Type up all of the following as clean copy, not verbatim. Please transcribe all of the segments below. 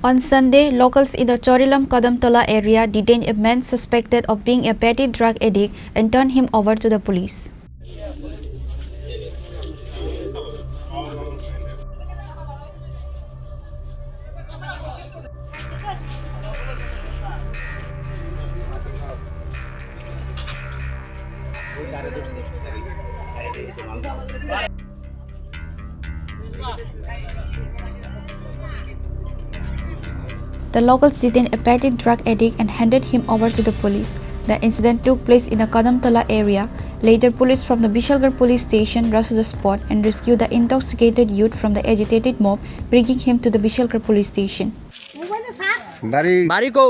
On Sunday, locals in the Charilam Kadamtala area detained a man suspected of being a petty drug addict and turned him over to the police. The locals detained a petty drug addict and handed him over to the police. The incident took place in the Kadamtala area. Later, police from the Bishalgarh police station rushed to the spot and rescued the intoxicated youth from the agitated mob, bringing him to the Bishalgarh police station. বাড়ি কো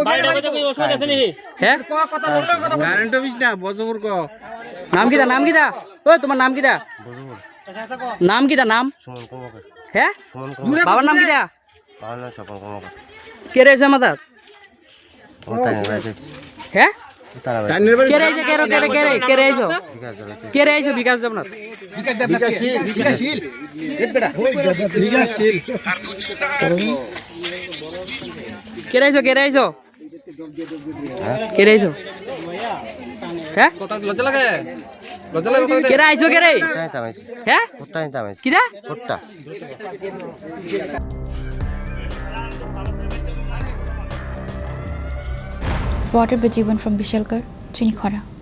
বাড়িটা কত কি ওষুধ আছে নাকি হ্যাঁ current office না বজবুর কো নাম কিটা ওই তোমার নাম কিটা বজবুর নাম কিটা নাম সুমন কমকা হ্যাঁ বাবার নাম কিটা বাবার নাম সুমন কমকা কে রে জামাদার হ্যাঁ কে রে বিকাশ দেবনাথ বিকাশশীল কে রাইছো হ্যাঁ লজ্জা লাগে কে রাইছো কে রে হ্যাঁ কিরা Reported by Jeevan from Bishalgarh, Chini, Khorang.